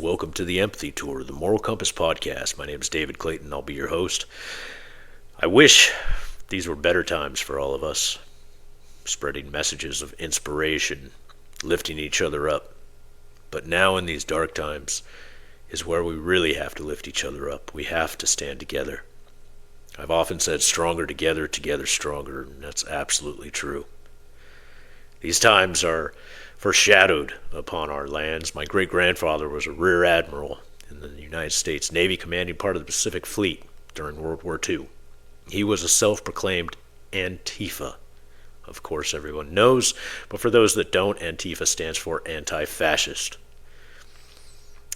Welcome to the Empathy Tour, the Moral Compass podcast. My name is David Clayton. I'll be your host. I wish these were better times for all of us, spreading messages of inspiration, lifting each other up. But now in these dark times is where we really have to lift each other up. We have to stand together. I've often said stronger together, together stronger, and that's absolutely true. These times are foreshadowed upon our lands. My great-grandfather was a rear admiral in the United States Navy, commanding part of the Pacific Fleet during World War II. He was a self-proclaimed Antifa. Of course, everyone knows, but for those that don't, Antifa stands for anti-fascist.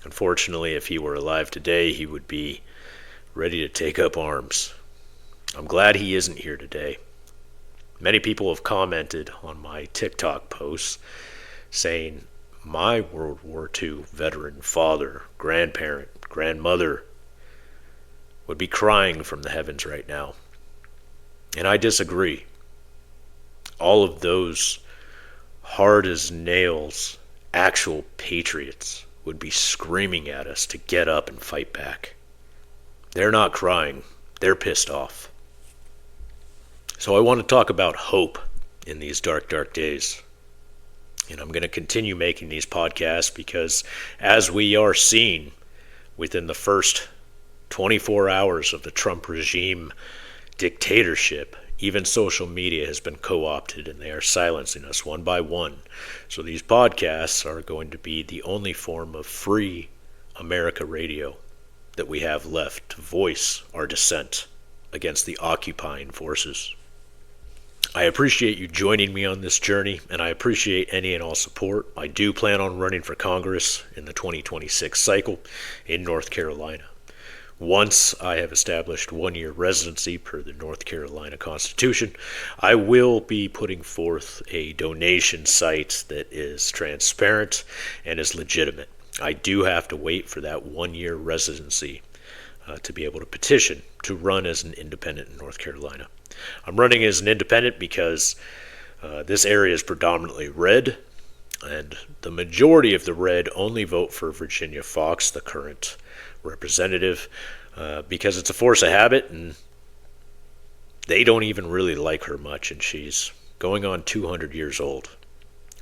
Unfortunately, if he were alive today, he would be ready to take up arms. I'm glad he isn't here today. Many people have commented on my TikTok posts saying my World War II veteran father, grandparent, grandmother would be crying from the heavens right now. And I disagree. All of those hard as nails, actual patriots would be screaming at us to get up and fight back. They're not crying. They're pissed off. So I want to talk about hope in these dark, dark days. And I'm going to continue making these podcasts because as we are seeing within the first 24 hours of the Trump regime dictatorship, even social media has been co-opted and they are silencing us one by one. So these podcasts are going to be the only form of free America radio that we have left to voice our dissent against the occupying forces. I appreciate you joining me on this journey, and I appreciate any and all support. I do plan on running for Congress in the 2026 cycle in North Carolina. Once I have established one-year residency per the North Carolina Constitution, I will be putting forth a donation site that is transparent and is legitimate. I do have to wait for that one-year residency to be able to petition to run as an independent in North Carolina. I'm running as an independent because this area is predominantly red, and the majority of the red only vote for Virginia Foxx, the current representative, because it's a force of habit, and they don't even really like her much, and she's going on 200 years old.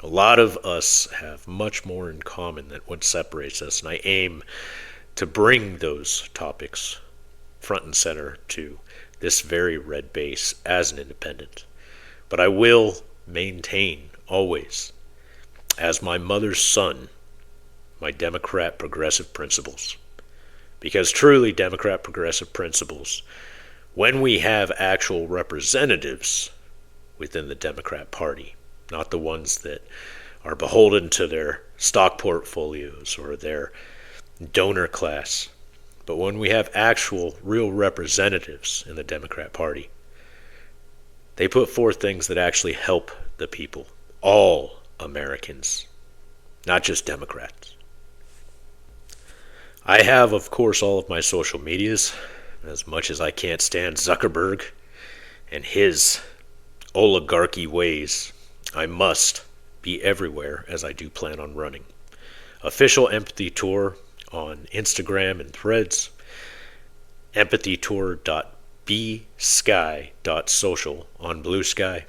A lot of us have much more in common than what separates us, and I aim to bring those topics front and center to this very red base as an independent. But I will maintain always, as my mother's son, my Democrat progressive principles. Because truly Democrat progressive principles, when we have actual representatives within the Democrat Party, not the ones that are beholden to their stock portfolios or their donor class, but when we have actual, real representatives in the Democrat Party, they put forth things that actually help the people, all Americans, not just Democrats. I have, of course, all of my social medias, as much as I can't stand Zuckerberg and his oligarchy ways. I must be everywhere, as I do plan on running. Official Empathy Tour on Instagram and Threads, empathytour.bsky.social on Blue Sky,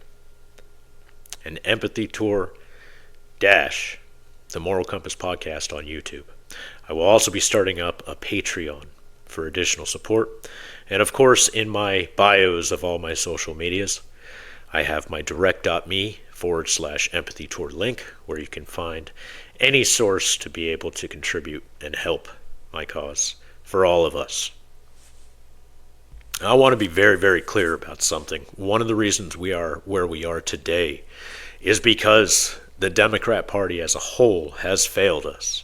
and Empathy Tour dash the Moral Compass podcast on YouTube. I will also be starting up a Patreon for additional support, and of course in my bios of all my social medias I have my direct.me/empathy tour link where you can find any source to be able to contribute and help my cause for all of us. I want to be very, very clear about something. One of the reasons we are where we are today is because the Democrat Party as a whole has failed us.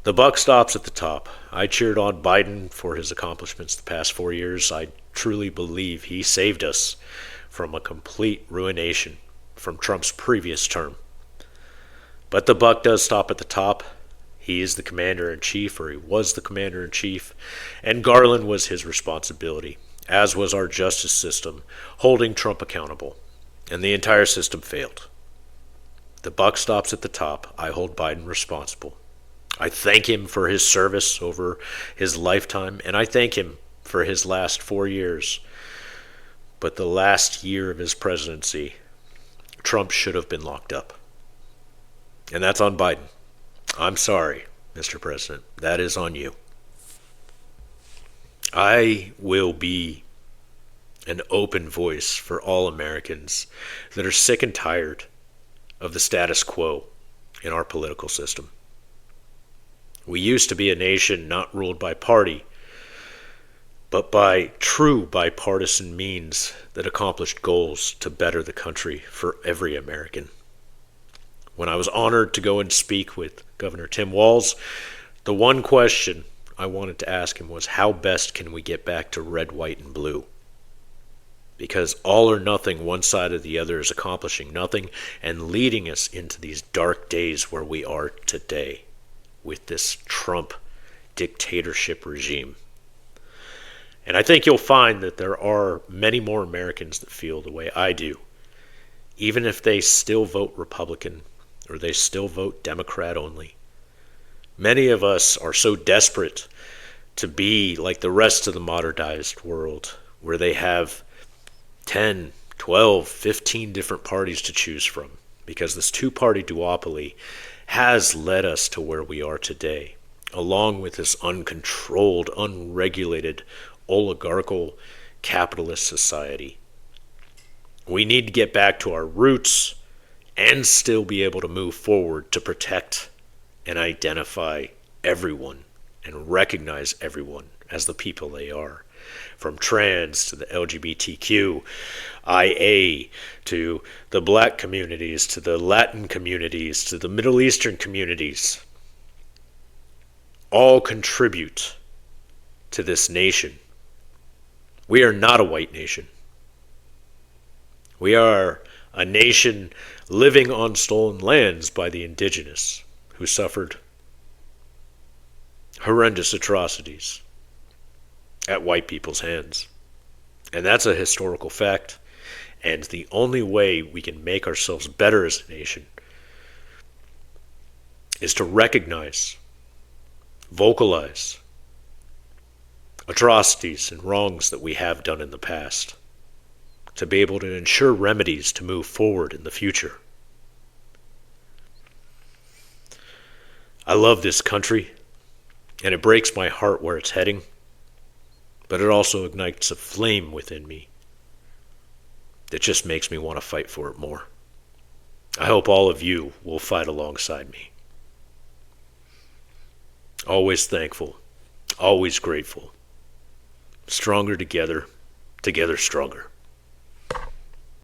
The buck stops at the top. I cheered on Biden for his accomplishments the past 4 years. I truly believe he saved us from a complete ruination from Trump's previous term. But the buck does stop at the top. He is the commander-in-chief, or he was the commander-in-chief, and Garland was his responsibility, as was our justice system, holding Trump accountable. And the entire system failed. The buck stops at the top. I hold Biden responsible. I thank him for his service over his lifetime, and I thank him for his last 4 years. But the last year of his presidency, Trump should have been locked up. And that's on Biden. I'm sorry, Mr. President. That is on you. I will be an open voice for all Americans that are sick and tired of the status quo in our political system. We used to be a nation not ruled by party, but by true bipartisan means that accomplished goals to better the country for every American. When I was honored to go and speak with Governor Tim Walz, the one question I wanted to ask him was, how best can we get back to red, white, and blue? Because all or nothing, one side or the other, is accomplishing nothing and leading us into these dark days where we are today with this Trump dictatorship regime. And I think you'll find that there are many more Americans that feel the way I do, even if they still vote Republican or they still vote Democrat only. Many of us are so desperate to be like the rest of the modernized world, where they have 10, 12, 15 different parties to choose from, because this two-party duopoly has led us to where we are today, along with this uncontrolled, unregulated, oligarchical capitalist society. We need to get back to our roots and still be able to move forward to protect and identify everyone and recognize everyone as the people they are. From trans to the LGBTQ, IA, to the black communities, to the Latin communities, to the Middle Eastern communities, all contribute to this nation. We are not a white nation. We are a nation living on stolen lands by the indigenous, who suffered horrendous atrocities at white people's hands. And that's a historical fact. And the only way we can make ourselves better as a nation is to recognize, vocalize atrocities and wrongs that we have done in the past, to be able to ensure remedies to move forward in the future. I love this country, and it breaks my heart where it's heading, but it also ignites a flame within me that just makes me want to fight for it more. I hope all of you will fight alongside me. Always thankful, always grateful. Stronger together, together stronger.